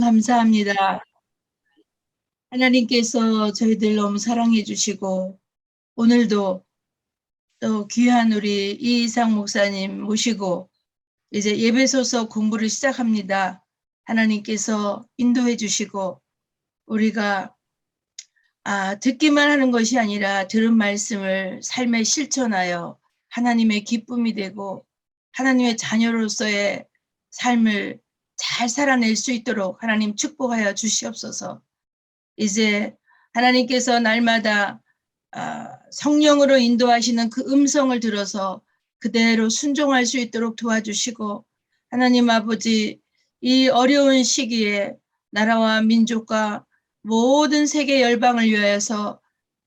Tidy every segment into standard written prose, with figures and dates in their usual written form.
감사합니다. 하나님께서 저희들 너무 사랑해 주시고 오늘도 또 귀한 우리 이이상 목사님 모시고 이제 예배소서 공부를 시작합니다. 하나님께서 인도해 주시고 우리가 듣기만 하는 것이 아니라 들은 말씀을 삶에 실천하여 하나님의 기쁨이 되고 하나님의 자녀로서의 삶을 잘 살아낼 수 있도록 하나님 축복하여 주시옵소서. 이제 하나님께서 날마다 성령으로 인도하시는 그 음성을 들어서 그대로 순종할 수 있도록 도와주시고, 하나님 아버지, 이 어려운 시기에 나라와 민족과 모든 세계 열방을 위하여서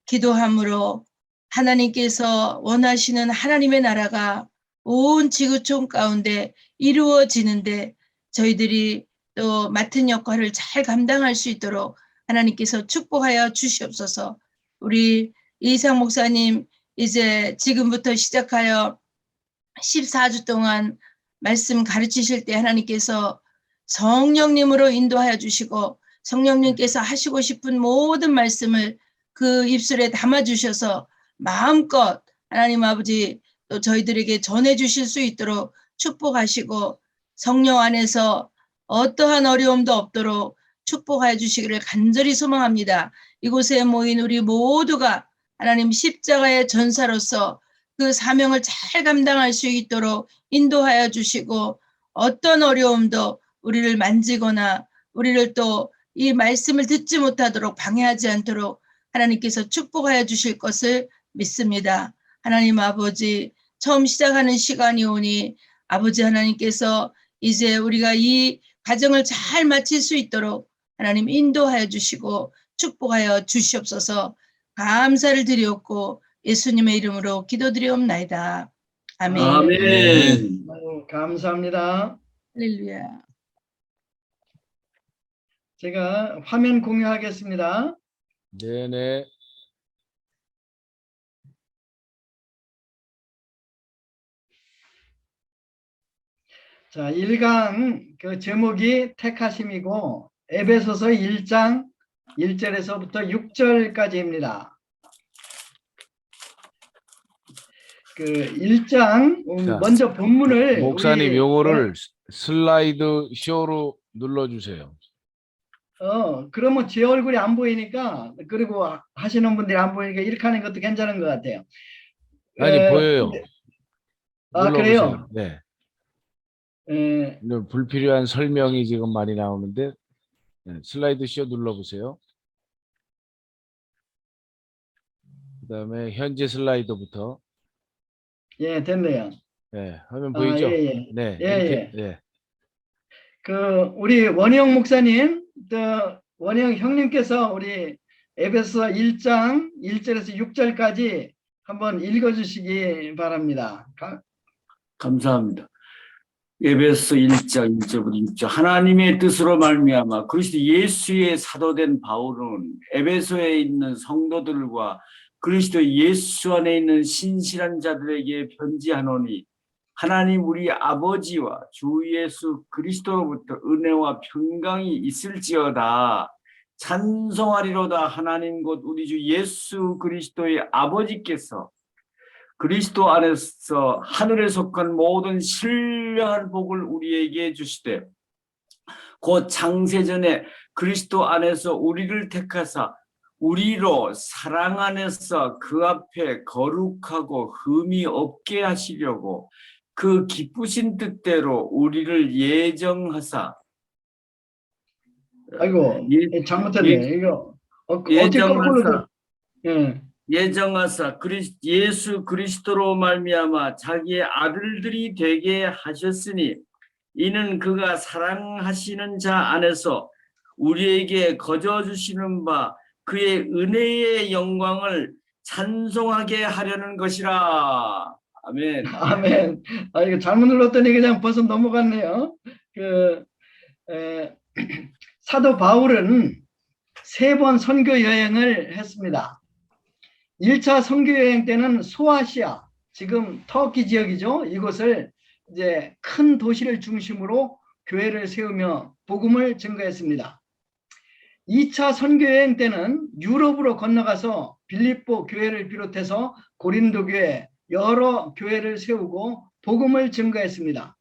기도함으로 하나님께서 원하시는 하나님의 나라가 온 지구촌 가운데 이루어지는데 저희들이 또 맡은 역할을 잘 감당할 수 있도록 하나님께서 축복하여 주시옵소서. 우리 이상 목사님 이제 지금부터 시작하여 14주 동안 말씀 가르치실 때 하나님께서 성령님으로 인도하여 주시고 성령님께서 하시고 싶은 모든 말씀을 그 입술에 담아주셔서 마음껏 하나님 아버지 또 저희들에게 전해주실 수 있도록 축복하시고 성령 안에서 어떠한 어려움도 없도록 축복하여 주시기를 간절히 소망합니다. 이곳에 모인 우리 모두가 하나님 십자가의 전사로서 그 사명을 잘 감당할 수 있도록 인도하여 주시고 어떤 어려움도 우리를 만지거나 우리를 또 이 말씀을 듣지 못하도록 방해하지 않도록 하나님께서 축복하여 주실 것을 믿습니다. 하나님 아버지, 처음 시작하는 시간이 오니 아버지 하나님께서 이제 우리가 이 과정을 잘 마칠 수 있도록 하나님 인도하여 주시고 축복하여 주시옵소서. 감사를 드리옵고 예수님의 이름으로 기도드리옵나이다. 아멘. 아멘. 감사합니다. 할렐루야. 제가 화면 공유하겠습니다. 네네. 자, 1강 그 제목이 택하심이고 에베소서 1장 1절에서부터 6절까지입니다. 그 1장 먼저 본문을 목사님 요거를 슬라이드 쇼로 눌러주세요. 그러면 제 얼굴이 안 보이니까 그리고 하시는 분들이 안 보이니까 이렇게 하는 것도 괜찮은 것 같아요. 아니 보여요. 그래요? 네. 불필요한 설명이 지금 많이 나오는데 슬라이드 쇼 눌러보세요. 그 다음에 현재 슬라이드부터. 예, 됐네요. 네, 화면 보이죠? 예. 네, 예, 이렇게. 예. 네. 우리 원영 목사님, 원영 형님께서 우리 에베소 1장 1절에서 6절까지 한번 읽어주시기 바랍니다. 감사합니다. 에베소 1장 1절부터 6절. 하나님의 뜻으로 말미암아 그리스도 예수의 사도된 바울은 에베소에 있는 성도들과 그리스도 예수 안에 있는 신실한 자들에게 편지하노니 하나님 우리 아버지와 주 예수 그리스도로부터 은혜와 평강이 있을지어다. 찬송하리로다. 하나님 곧 우리 주 예수 그리스도의 아버지께서 그리스도 안에서 하늘에 속한 모든 신령한 복을 우리에게 주시되 곧 창세전에 그리스도 안에서 우리를 택하사 우리로 사랑 안에서 그 앞에 거룩하고 흠이 없게 하시려고 그 기쁘신 뜻대로 우리를 예정하사 아이고 잘못했네. 이거 예정하사 예. 예정하사 예수 그리스도로 말미암아 자기의 아들들이 되게 하셨으니 이는 그가 사랑하시는 자 안에서 우리에게 거저 주시는 바 그의 은혜의 영광을 찬송하게 하려는 것이라. 아멘. 아멘. 이거 잘못 눌렀더니 그냥 벌써 넘어갔네요. 사도 바울은 3번 선교 여행을 했습니다. 1차 선교 여행 때는 소아시아, 지금 터키 지역이죠. 이곳을 이제 큰 도시를 중심으로 교회를 세우며 복음을 증거했습니다. 2차 선교여행 때는 유럽으로 건너가서 빌립보 교회를 비롯해서 고린도 교회, 여러 교회를 세우고 복음을 증거했습니다.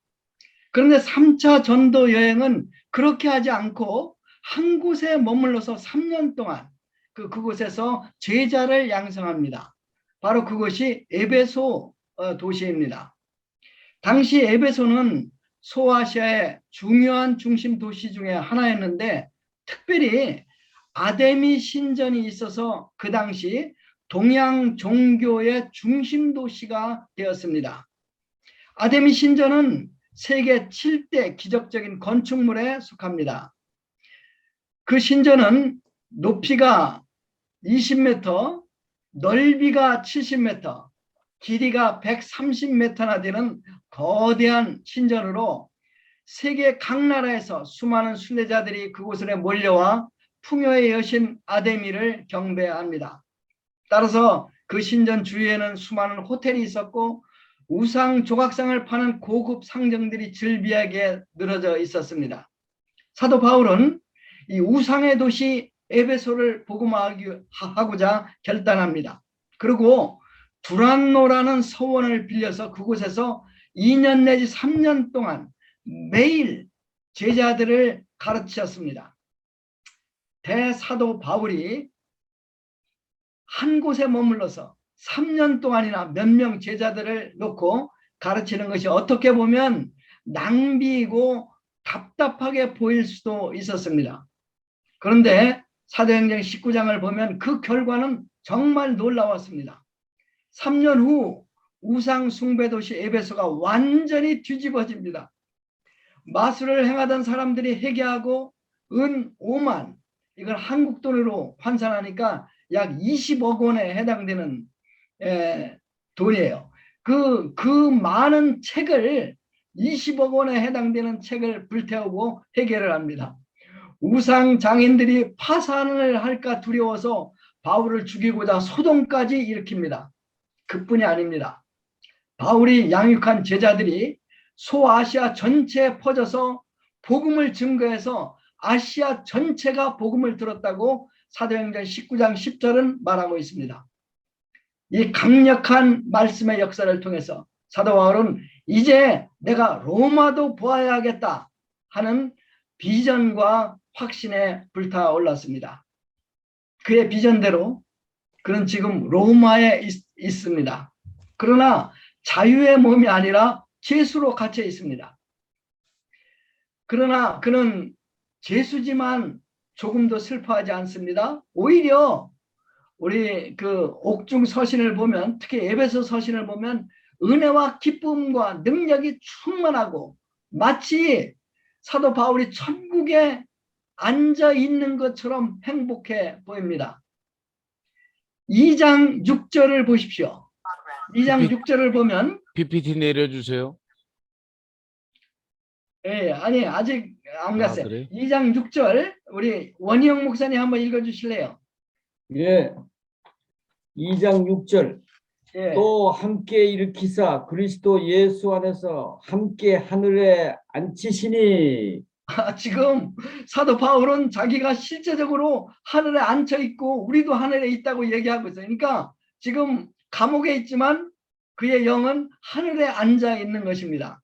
그런데 3차 전도 여행은 그렇게 하지 않고 한 곳에 머물러서 3년 동안 그곳에서 제자를 양성합니다. 바로 그것이 에베소 도시입니다. 당시 에베소는 소아시아의 중요한 중심 도시 중에 하나였는데 특별히 아데미 신전이 있어서 그 당시 동양 종교의 중심 도시가 되었습니다. 아데미 신전은 세계 7대 기적적인 건축물에 속합니다. 그 신전은 높이가 20m, 넓이가 70m, 길이가 130m나 되는 거대한 신전으로 세계 각 나라에서 수많은 순례자들이 그곳에 몰려와 풍요의 여신 아데미를 경배합니다. 따라서 그 신전 주위에는 수많은 호텔이 있었고 우상 조각상을 파는 고급 상점들이 즐비하게 늘어져 있었습니다. 사도 바울은 이 우상의 도시 에베소를 복음화하고자 결단합니다. 그리고 두란노라는 서원을 빌려서 그곳에서 2년 내지 3년 동안 매일 제자들을 가르치셨습니다. 대사도 바울이 한 곳에 머물러서 3년 동안이나 몇 명 제자들을 놓고 가르치는 것이 어떻게 보면 낭비이고 답답하게 보일 수도 있었습니다. 그런데 사도행전 19장을 보면 그 결과는 정말 놀라웠습니다. 3년 후 우상 숭배 도시 에베소가 완전히 뒤집어집니다. 마술을 행하던 사람들이 회개하고 은 5만, 이걸 한국 돈으로 환산하니까 약 20억 원에 해당되는 돈이에요. 그 많은 책을 20억 원에 해당되는 책을 불태우고 해결을 합니다. 우상 장인들이 파산을 할까 두려워서 바울을 죽이고자 소동까지 일으킵니다. 그뿐이 아닙니다. 바울이 양육한 제자들이 소아시아 전체에 퍼져서 복음을 증거해서 아시아 전체가 복음을 들었다고 사도행전 19장 10절은 말하고 있습니다. 이 강력한 말씀의 역사를 통해서 사도 바울은 이제 내가 로마도 보아야겠다 하는 비전과 확신에 불타올랐습니다. 그의 비전대로 그는 지금 로마에 있습니다. 그러나 자유의 몸이 아니라 죄수로 갇혀 있습니다. 그러나 그는 죄수지만 조금도 슬퍼하지 않습니다. 오히려 우리 그 옥중 서신을 보면, 특히 에베소 서신을 보면 은혜와 기쁨과 능력이 충만하고 마치 사도 바울이 천국에 앉아 있는 것처럼 행복해 보입니다. 2장 6절을 보십시오. 2장 6절을 보면 PPT 내려주세요. 예, 아니 아직 안 갔어요. 그래요? 2장 6절 우리 원희영 목사님 한번 읽어주실래요? 예. 2장 6절. 예. 또 함께 일으키사 그리스도 예수 안에서 함께 하늘에 앉히시니. 지금 사도 바울은 자기가 실제적으로 하늘에 앉혀 있고 우리도 하늘에 있다고 얘기하고 있어요. 그러니까 지금 감옥에 있지만 그의 영은 하늘에 앉아 있는 것입니다.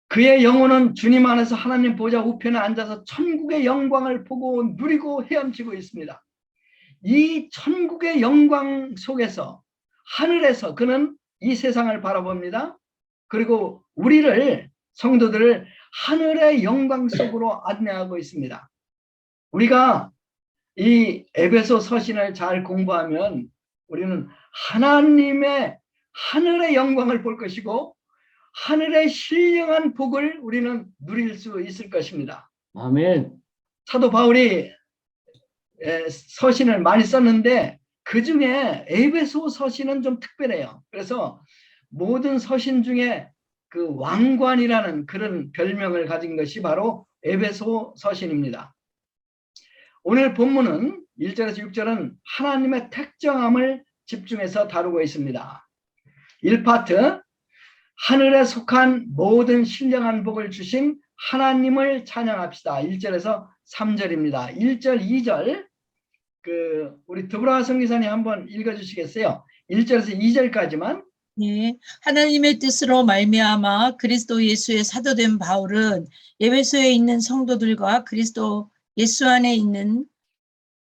그의 영혼은 주님 안에서 하나님 보좌 우편에 앉아서 천국의 영광을 보고 누리고 헤엄치고 있습니다. 이 천국의 영광 속에서 하늘에서 그는 이 세상을 바라봅니다. 그리고 우리를 성도들을 하늘의 영광 속으로 안내하고 있습니다. 우리가 이 에베소 서신을 잘 공부하면 우리는 하나님의 하늘의 영광을 볼 것이고 하늘의 신령한 복을 우리는 누릴 수 있을 것입니다. 아멘. 사도 바울이 서신을 많이 썼는데 그중에 에베소 서신은 좀 특별해요. 그래서 모든 서신 중에 그 왕관이라는 그런 별명을 가진 것이 바로 에베소 서신입니다. 오늘 본문은 1절에서 6절은 하나님의 택정함을 집중해서 다루고 있습니다. 1파트, 하늘에 속한 모든 신령한 복을 주신 하나님을 찬양합시다. 1절에서 3절입니다. 1절, 2절 우리 드보라 선교사님 한번 읽어주시겠어요? 1절에서 2절까지만. 예, 하나님의 뜻으로 말미암아 그리스도 예수의 사도된 바울은 에베소에 있는 성도들과 그리스도 예수 안에 있는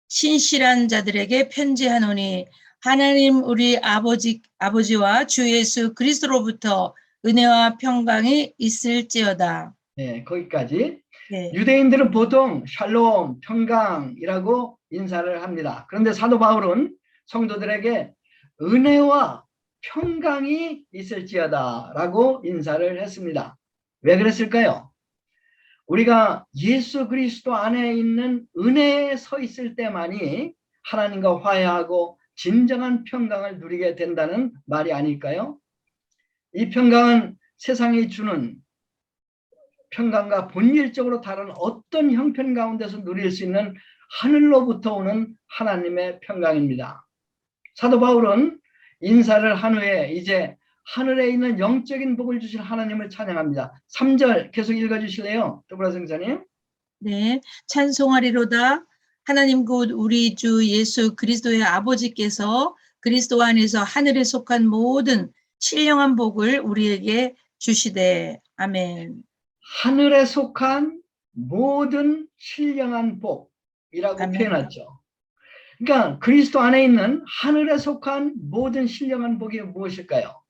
신실한 자들에게 편지하노니 하나님 우리 아버지와 주 예수 그리스도로부터 은혜와 평강이 있을지어다. 네, 거기까지. 네. 유대인들은 보통 샬롬, 평강이라고 인사를 합니다. 그런데 사도 바울은 성도들에게 은혜와 평강이 있을지어다 라고 인사를 했습니다. 왜 그랬을까요? 우리가 예수 그리스도 안에 있는 은혜에 서 있을 때만이 하나님과 화해하고 진정한 평강을 누리게 된다는 말이 아닐까요? 이 평강은 세상이 주는 평강과 본질적으로 다른 어떤 형편 가운데서 누릴 수 있는 하늘로부터 오는 하나님의 평강입니다. 사도 바울은 인사를 한 후에 이제 하늘에 있는 영적인 복을 주실 하나님을 찬양합니다. 3절 계속 읽어주실래요? 드보라 선교사님. 네, 찬송하리로다. 하나님 곧 우리 주 예수 그리스도의 아버지께서 그리스도 안에서 하늘에 속한 모든 신령한 복을 우리에게 주시되. 아멘. 하늘에 속한 모든 신령한 복이라고 아멘. 표현하죠. 그러니까 그리스도 안에 있는 하늘에 속한 모든 신령한 복이 무엇일까요?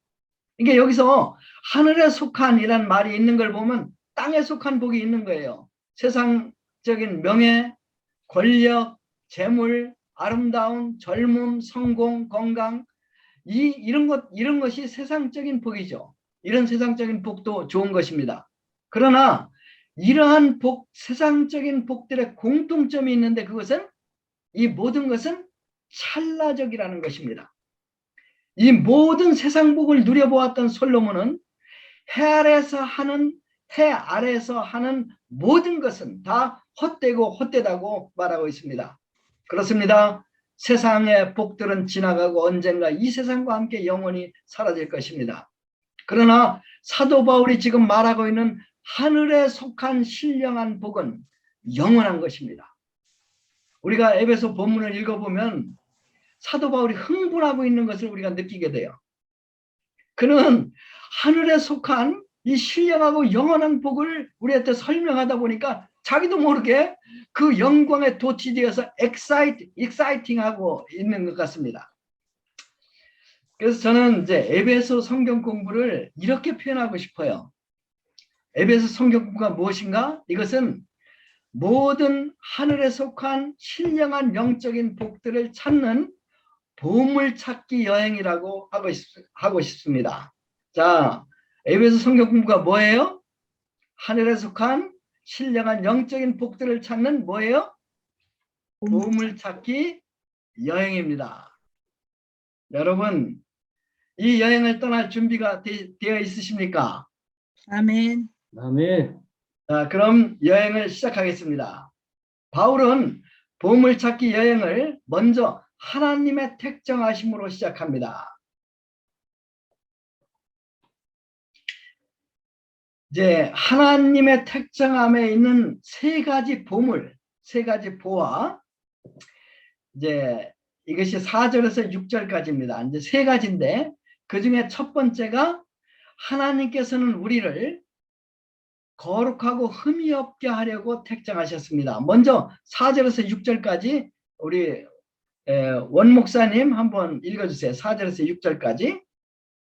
그러니까 여기서 하늘에 속한이라는 말이 있는 걸 보면 땅에 속한 복이 있는 거예요. 세상적인 명예, 권력, 재물, 아름다움, 젊음, 성공, 건강, 이런 것이 세상적인 복이죠. 이런 세상적인 복도 좋은 것입니다. 그러나 이러한 세상적인 복들의 공통점이 있는데 그것은 이 모든 것은 찰나적이라는 것입니다. 이 모든 세상 복을 누려보았던 솔로몬은 해 아래에서 하는 모든 것은 다 헛되고 헛되다고 말하고 있습니다. 그렇습니다. 세상의 복들은 지나가고 언젠가 이 세상과 함께 영원히 사라질 것입니다. 그러나 사도 바울이 지금 말하고 있는 하늘에 속한 신령한 복은 영원한 것입니다. 우리가 에베소 본문을 읽어보면 사도 바울이 흥분하고 있는 것을 우리가 느끼게 돼요. 그는 하늘에 속한 이 신령하고 영원한 복을 우리한테 설명하다 보니까 자기도 모르게 그 영광에 도취되어서 exciting하고 있는 것 같습니다. 그래서 저는 이제 에베소 성경 공부를 이렇게 표현하고 싶어요. 에베소 성경 공부가 무엇인가? 이것은 모든 하늘에 속한 신령한 영적인 복들을 찾는 보물찾기 여행이라고 하고 싶습니다. 자, 에베소 성경 공부가 뭐예요? 하늘에 속한 신령한 영적인 복들을 찾는 뭐예요? 보물찾기 여행입니다. 여러분, 이 여행을 떠날 준비가 되어 있으십니까? 아멘. 아멘. 자, 그럼 여행을 시작하겠습니다. 바울은 보물찾기 여행을 먼저 하나님의 택정하심으로 시작합니다. 이제 하나님의 택정함에 있는 세 가지 보물, 세 가지 보화, 이제 이것이 4절에서 6절까지입니다. 이제 세 가지인데 그 중에 첫 번째가 하나님께서는 우리를 거룩하고 흠이 없게 하려고 택정하셨습니다. 먼저 4절에서 6절까지 우리 원 목사님 한번 읽어주세요. 4절에서 6절까지.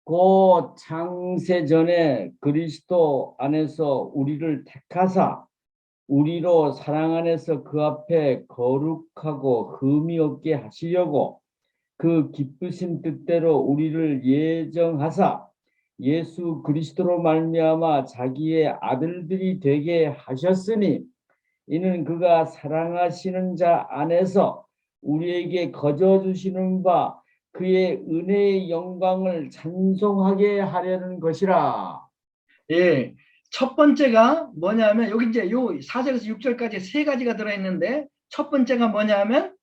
곧 창세 전에 그리스도 안에서 우리를 택하사 우리로 사랑 안에서 그 앞에 거룩하고 흠이 없게 하시려고 그 기쁘신 뜻대로 우리를 예정하사 예수 그리스도로 말미암아 자기의 아들들이 되게 하셨으니 이는 그가 사랑하시는 자 안에서 우리에게 거저 주시는 바 그의 은혜의 영광을 찬송하게 하려는 것이라. 예, 첫 번째가 뭐냐면 여기 이제 요 4절에서 6절까지 세 가지가 들어있는데 첫 번째가 뭐냐면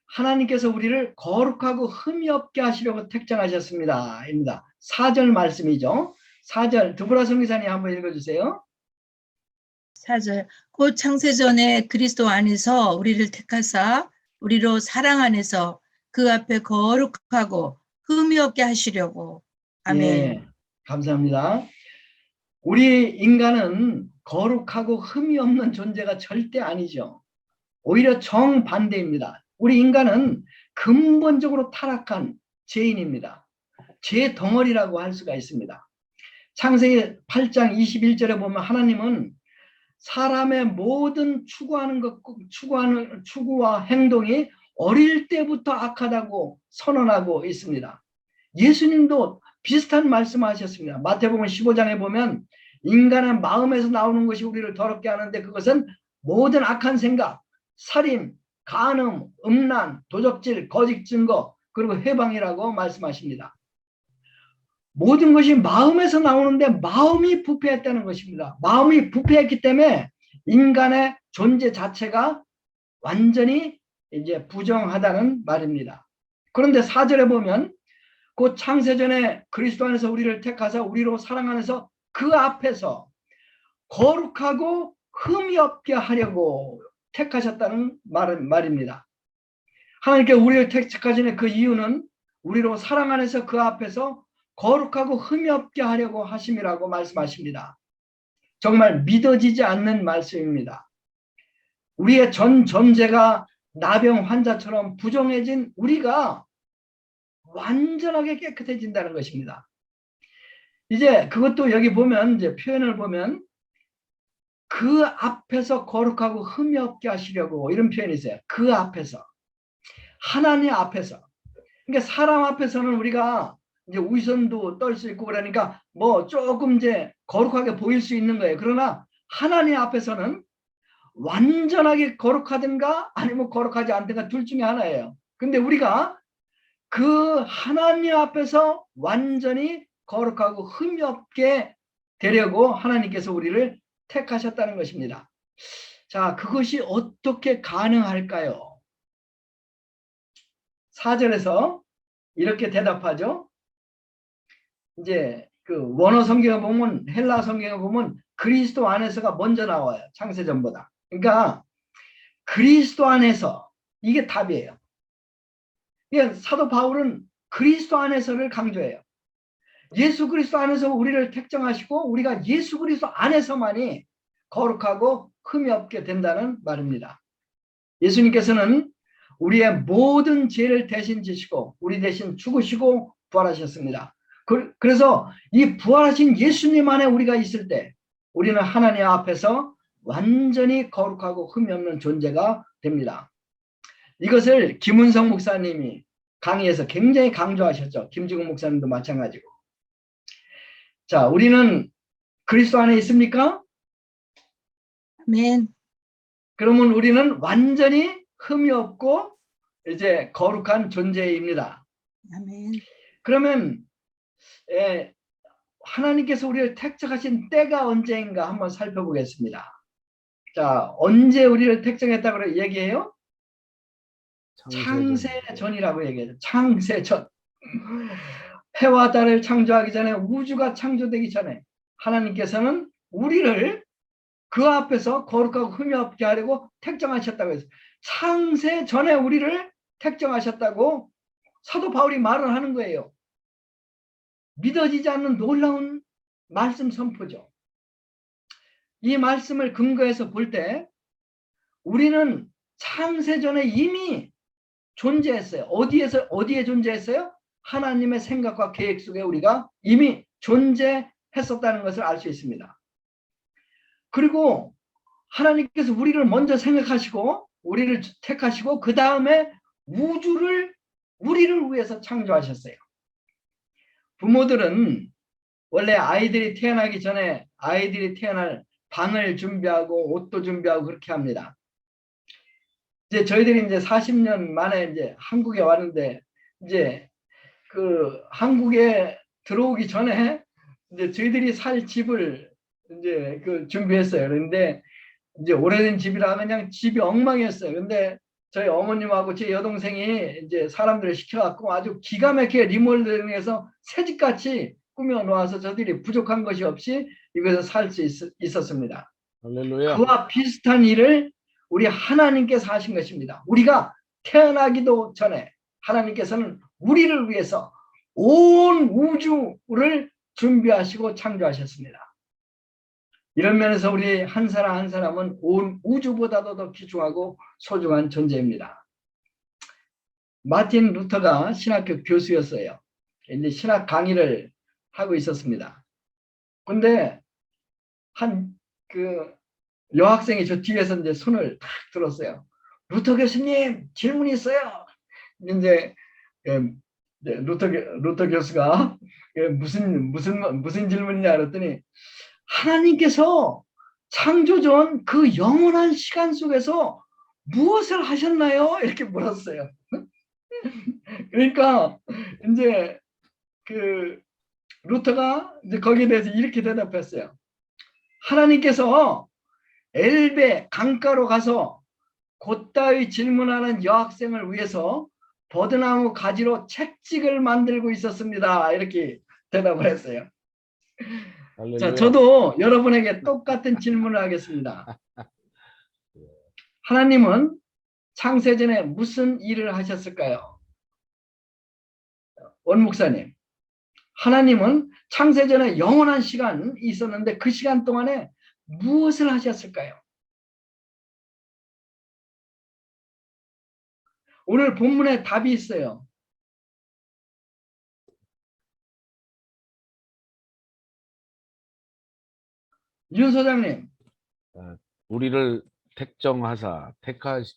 하나님께서 우리를 거룩하고 흠이 없게 하시려고 택정하셨습니다. 입니다. 4절 말씀이죠. 4절 두브라 선교사님 한번 읽어주세요. 4절. 곧 창세전에 그리스도 안에서 우리를 택하사 우리로 사랑 안에서 그 앞에 거룩하고 흠이 없게 하시려고. 아멘. 예, 감사합니다. 우리 인간은 거룩하고 흠이 없는 존재가 절대 아니죠. 오히려 정반대입니다. 우리 인간은 근본적으로 타락한 죄인입니다. 죄 덩어리라고 할 수가 있습니다. 창세기 8장 21절에 보면 하나님은 사람의 모든 추구와 행동이 어릴 때부터 악하다고 선언하고 있습니다. 예수님도 비슷한 말씀하셨습니다. 마태복음 15장에 보면 인간의 마음에서 나오는 것이 우리를 더럽게 하는데 그것은 모든 악한 생각, 살인, 간음, 음란, 도적질, 거짓 증거, 그리고 해방이라고 말씀하십니다. 모든 것이 마음에서 나오는데 마음이 부패했다는 것입니다. 마음이 부패했기 때문에 인간의 존재 자체가 완전히 이제 부정하다는 말입니다. 그런데 4절에 보면 곧 창세전에 그리스도 안에서 우리를 택하사 우리로 사랑 안에서 그 앞에서 거룩하고 흠이 없게 하려고 택하셨다는 말입니다. 하나님께 우리를 택하시는 그 이유는 우리로 사랑 안에서 그 앞에서 거룩하고 흠이 없게 하려고 하심이라고 말씀하십니다. 정말 믿어지지 않는 말씀입니다. 우리의 전 존재가 나병 환자처럼 부정해진 우리가 완전하게 깨끗해진다는 것입니다. 이제 그것도 여기 보면 이제 표현을 보면 그 앞에서 거룩하고 흠이 없게 하시려고 이런 표현이 있어요. 그 앞에서. 하나님 앞에서. 그러니까 사람 앞에서는 우리가 이제 위선도 떨 수 있고 그러니까 뭐 조금 이제 거룩하게 보일 수 있는 거예요. 그러나 하나님 앞에서는 완전하게 거룩하든가 아니면 거룩하지 않든가 둘 중에 하나예요. 근데 우리가 그 하나님 앞에서 완전히 거룩하고 흠이 없게 되려고 하나님께서 우리를 택하셨다는 것입니다. 자, 그것이 어떻게 가능할까요? 4절에서 이렇게 대답하죠. 이제 그 원어 성경에 보면 헬라 성경에 보면 그리스도 안에서가 먼저 나와요. 창세전보다. 그러니까 그리스도 안에서 이게 답이에요. 그러니까 사도 바울은 그리스도 안에서를 강조해요. 예수 그리스도 안에서 우리를 택정하시고 우리가 예수 그리스도 안에서만이 거룩하고 흠이 없게 된다는 말입니다. 예수님께서는 우리의 모든 죄를 대신 지시고 우리 대신 죽으시고 부활하셨습니다. 그래서 이 부활하신 예수님 안에 우리가 있을 때 우리는 하나님 앞에서 완전히 거룩하고 흠이 없는 존재가 됩니다. 이것을 김은성 목사님이 강의에서 굉장히 강조하셨죠. 김지국 목사님도 마찬가지고. 자, 우리는 그리스도 안에 있습니까? 아멘. 그러면 우리는 완전히 흠이 없고 이제 거룩한 존재입니다. 아멘. 그러면 하나님께서 우리를 택정하신 때가 언제인가 한번 살펴보겠습니다. 자, 언제 우리를 택정했다고 얘기해요? 창세전이라고 얘기해요. 창세전. 해와 달을 창조하기 전에 우주가 창조되기 전에 하나님께서는 우리를 그 앞에서 거룩하고 흠이 없게 하려고 택정하셨다고 했어요. 창세전에 우리를 택정하셨다고 사도 바울이 말을 하는 거예요. 믿어지지 않는 놀라운 말씀 선포죠. 이 말씀을 근거해서 볼 때 우리는 창세전에 이미 존재했어요. 어디에 존재했어요? 하나님의 생각과 계획 속에 우리가 이미 존재했었다는 것을 알 수 있습니다. 그리고 하나님께서 우리를 먼저 생각하시고 우리를 택하시고 그 다음에 우주를 우리를 위해서 창조하셨어요. 부모들은 원래 아이들이 태어나기 전에 아이들이 태어날 방을 준비하고 옷도 준비하고 그렇게 합니다. 이제 저희들이 이제 40년 만에 이제 한국에 왔는데 이제 그 한국에 들어오기 전에 이제 저희들이 살 집을 이제 그 준비했어요. 그런데 이제 오래된 집이라 그냥 집이 엉망이었어요. 근데 저희 어머님하고 제 여동생이 이제 사람들을 시켜갖고 아주 기가 막히게 리모델링해서 새집같이 꾸며 놓아서 저들이 부족한 것이 없이 이것을 살 수 있었습니다. 할렐루야. 그와 비슷한 일을 우리 하나님께서 하신 것입니다. 우리가 태어나기도 전에 하나님께서는 우리를 위해서 온 우주를 준비하시고 창조하셨습니다. 이런 면에서 우리 한 사람 한 사람은 온 우주보다도 더 귀중하고 소중한 존재입니다. 마틴 루터가 신학교 교수였어요. 이제 신학 강의를 하고 있었습니다. 근데 한 여학생이 저 뒤에서 이제 손을 탁 들었어요. 루터 교수님 질문이 있어요. 이제 루터 교수가 무슨 질문이냐 그랬더니 하나님께서 창조 전 그 영원한 시간 속에서 무엇을 하셨나요? 이렇게 물었어요. 그러니까 이제 루터가 이제 거기에 대해서 이렇게 대답했어요. 하나님께서 엘베 강가로 가서 곧다의 질문하는 여학생을 위해서 버드나무 가지로 책찍을 만들고 있었습니다. 이렇게 대답을 했어요. 할렐루야. 자, 저도 여러분에게 똑같은 질문을 하겠습니다. 하나님은 창세전에 무슨 일을 하셨을까요? 원 목사님, 하나님은 창세전에 영원한 시간이 있었는데 그 시간 동안에 무엇을 하셨을까요? 오늘 본문에 답이 있어요. 윤 소장님. 우리를 택정하사 택하실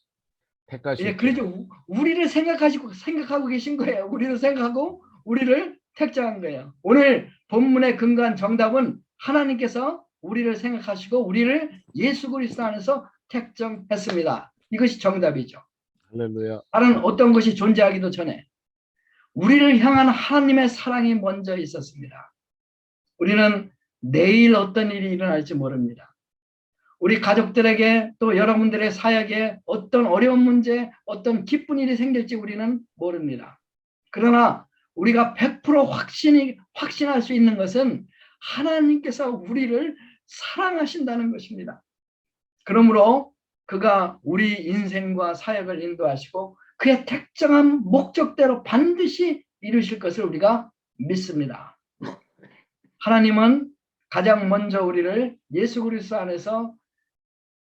예, 그렇죠. 우리를 생각하고 계신 거예요. 우리를 생각하고 우리를 택정한 거예요. 오늘 본문에 근거한 정답은 하나님께서 우리를 생각하시고 우리를 예수 그리스도 안에서 택정했습니다. 이것이 정답이죠. 할렐루야. 다른 어떤 것이 존재하기도 전에 우리를 향한 하나님의 사랑이 먼저 있었습니다. 우리는 내일 어떤 일이 일어날지 모릅니다. 우리 가족들에게 또 여러분들의 사역에 어떤 어려운 문제, 어떤 기쁜 일이 생길지 우리는 모릅니다. 그러나 우리가 100% 확신할 수 있는 것은 하나님께서 우리를 사랑하신다는 것입니다. 그러므로 그가 우리 인생과 사역을 인도하시고 그의 특정한 목적대로 반드시 이루실 것을 우리가 믿습니다. 하나님은 가장 먼저 우리를 예수 그리스도 안에서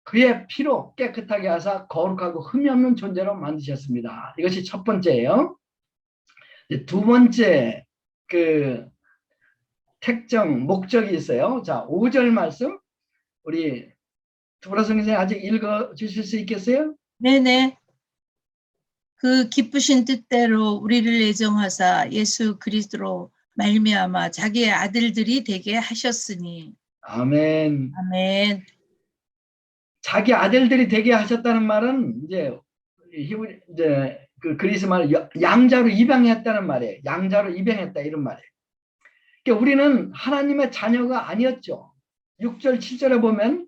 그의 피로 깨끗하게 하사 거룩하고 흠이 없는 존재로 만드셨습니다. 이것이 첫 번째예요. 두 번째 택정 목적이 있어요. 자, 5절 말씀 우리 두브라 선생님 아직 읽어 주실 수 있겠어요? 네네. 그 기쁘신 뜻대로 우리를 애정하사 예수 그리스도로 말미암아 자기의 아들들이 되게 하셨으니. 아멘. 아멘. 자기 아들들이 되게 하셨다는 말은 이제 그 그리스 말 양자로 입양했다는 말이에요. 양자로 입양했다 이런 말이에요. 그러니까 우리는 하나님의 자녀가 아니었죠. 6절 7절에 보면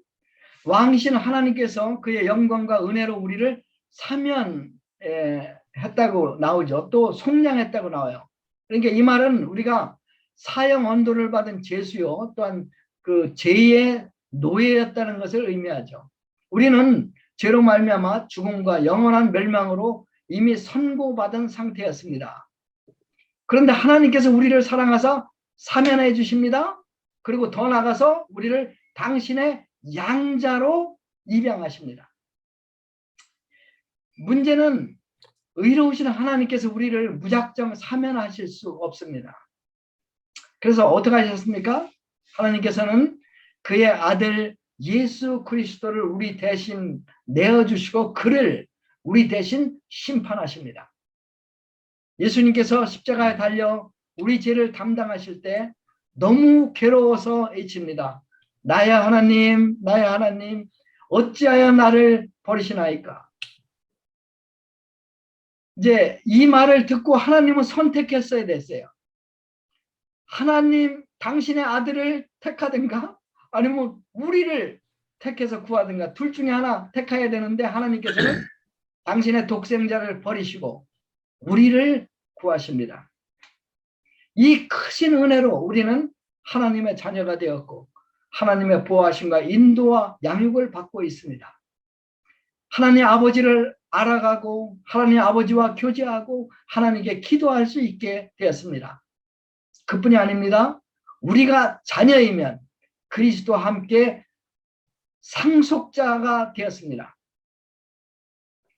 왕이신 하나님께서 그의 영광과 은혜로 우리를 사면했다고 나오죠. 또 속량했다고 나와요. 그러니까 이 말은 우리가 사형 언도를 받은 죄수요 또한 그 죄의 노예였다는 것을 의미하죠. 우리는 죄로 말미암아 죽음과 영원한 멸망으로 이미 선고받은 상태였습니다. 그런데 하나님께서 우리를 사랑하사 사면해 주십니다. 그리고 더 나아가서 우리를 당신의 양자로 입양하십니다. 문제는 의로우신 하나님께서 우리를 무작정 사면하실 수 없습니다. 그래서 어떻게 하셨습니까? 하나님께서는 그의 아들 예수 그리스도를 우리 대신 내어주시고 그를 우리 대신 심판하십니다. 예수님께서 십자가에 달려 우리 죄를 담당하실 때 너무 괴로워서 외칩니다. 나의 하나님, 나의 하나님, 어찌하여 나를 버리시나이까? 이제 이 말을 듣고 하나님은 선택했어야 됐어요. 하나님, 당신의 아들을 택하든가 아니면 우리를 택해서 구하든가 둘 중에 하나 택해야 되는데 하나님께서는 당신의 독생자를 버리시고 우리를 구하십니다. 이 크신 은혜로 우리는 하나님의 자녀가 되었고 하나님의 보호하심과 인도와 양육을 받고 있습니다. 하나님 아버지를 알아가고 하나님 아버지와 교제하고 하나님께 기도할 수 있게 되었습니다. 그뿐이 아닙니다. 우리가 자녀이면 그리스도와 함께 상속자가 되었습니다.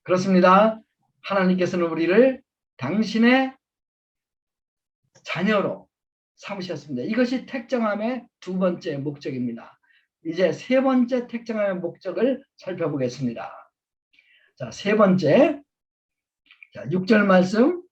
그렇습니다. 하나님께서는 우리를 당신의 자녀로 삼으셨습니다. 이것이 택정함의 두 번째 목적입니다. 이제 세 번째 택정함의 목적을 살펴보겠습니다. 자, 세 번째. 자, 6절 말씀.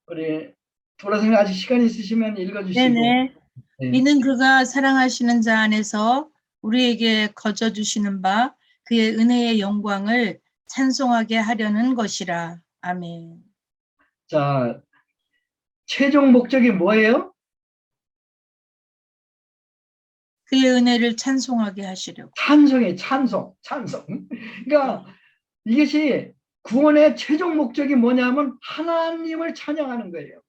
우리 도라선생님 아직 시간 있으시면 읽어주시고. 네네. 네. 이는 그가 사랑하시는 자 안에서 우리에게 거저 주시는 바 그의 은혜의 영광을 찬송하게 하려는 것이라. 아멘. 자, 최종 목적이 뭐예요? 그의 은혜를 찬송하게 하시려고. 찬송이에요. 찬송. 그러니까 이것이 구원의 최종 목적이 뭐냐면 하나님을 찬양하는 거예요.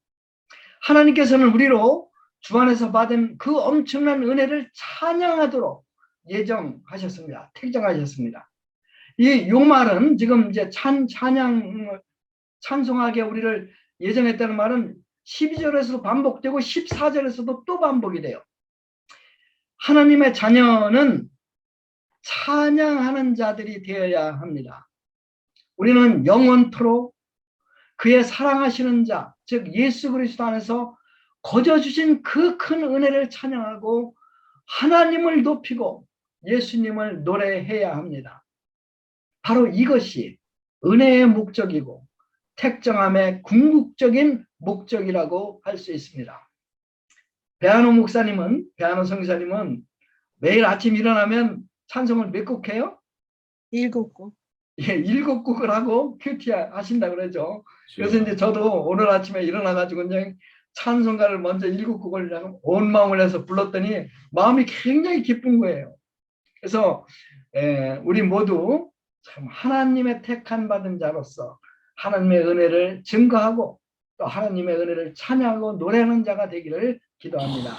하나님께서는 우리로 주 안에서 받은 그 엄청난 은혜를 찬양하도록 예정하셨습니다. 택정하셨습니다. 이 요 말은 지금 이제 찬송하게 우리를 예정했다는 말은 12절에서도 반복되고 14절에서도 또 반복이 돼요. 하나님의 자녀는 찬양하는 자들이 되어야 합니다. 우리는 영원토록 그의 사랑하시는 자, 즉 예수 그리스도 안에서 거저 주신 그 큰 은혜를 찬양하고 하나님을 높이고 예수님을 노래해야 합니다. 바로 이것이 은혜의 목적이고 택정함의 궁극적인 목적이라고 할 수 있습니다. 배한호 성사님은 매일 아침 일어나면 찬송을 몇 곡 해요? 7곡. 예, 7곡을 하고 큐티 하신다 그러죠. 그래서 이제 저도 오늘 아침에 일어나가지고 그냥 찬송가를 먼저 7곡을 온 마음을 해서 불렀더니 마음이 굉장히 기쁜 거예요. 그래서 우리 모두 참 하나님의 택한 받은 자로서 하나님의 은혜를 증거하고 또 하나님의 은혜를 찬양하고 노래하는 자가 되기를 기도합니다.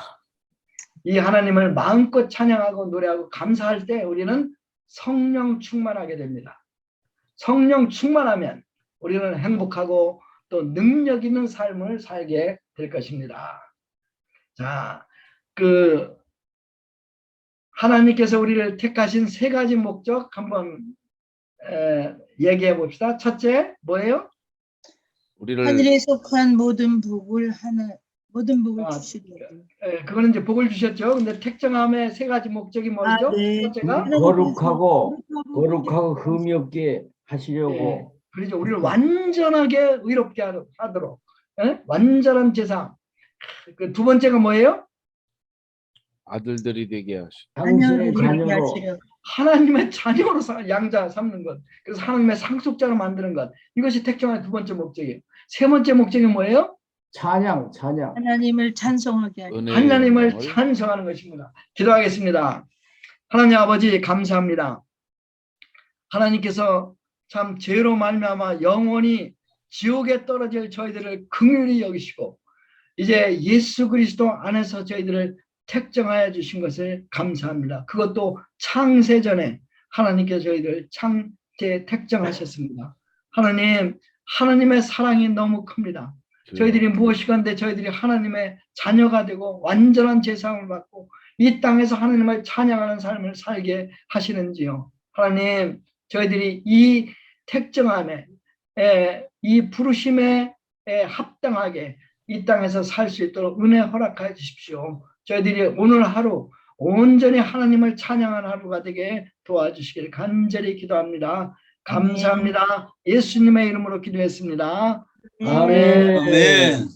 이 하나님을 마음껏 찬양하고 노래하고 감사할 때 우리는 성령 충만하게 됩니다. 성령 충만하면 우리는 행복하고 또 능력 있는 삶을 살게 될 것입니다. 자, 하나님께서 우리를 택하신 세 가지 목적 한번 얘기해 봅시다. 첫째, 뭐예요? 우리를 하늘에 속한 모든 복을 주시려고. 그거는 이제 복을 주셨죠. 근데 택정함의 세 가지 목적이 뭐죠? 네. 첫째가 거룩하고 흠이 없게 하시려고. 그렇죠. 우리를 완전하게 의롭게 하도록 완전한 제사. 그 두 번째가 뭐예요? 아들들이 되게 하시고 당신의 자녀로 하나님의 자녀로 양자 삼는 것. 그래서 하나님의 상속자로 만드는 것. 이것이 택정함의 두 번째 목적이에요. 세 번째 목적이 뭐예요? 찬양. 하나님을 찬송하게 하려. 하나님을 찬송하는 것입니다. 기도하겠습니다. 하나님 아버지 감사합니다. 하나님께서 참 죄로 말미암아 영원히 지옥에 떨어질 저희들을 긍휼히 여기시고 이제 예수 그리스도 안에서 저희들을 택정하여 주신 것을 감사합니다. 그것도 창세 전에 하나님께서 저희들을 택정하셨습니다. 하나님의 사랑이 너무 큽니다. 저희들이 무엇이건데 저희들이 하나님의 자녀가 되고 완전한 제사함을 받고 이 땅에서 하나님을 찬양하는 삶을 살게 하시는지요. 하나님, 저희들이 이 택정함에 이 부르심에 합당하게 이 땅에서 살 수 있도록 은혜 허락하여 주십시오. 저희들이 오늘 하루 온전히 하나님을 찬양하는 하루가 되게 도와주시길 간절히 기도합니다. 감사합니다. 예수님의 이름으로 기도했습니다. 아멘. 아멘.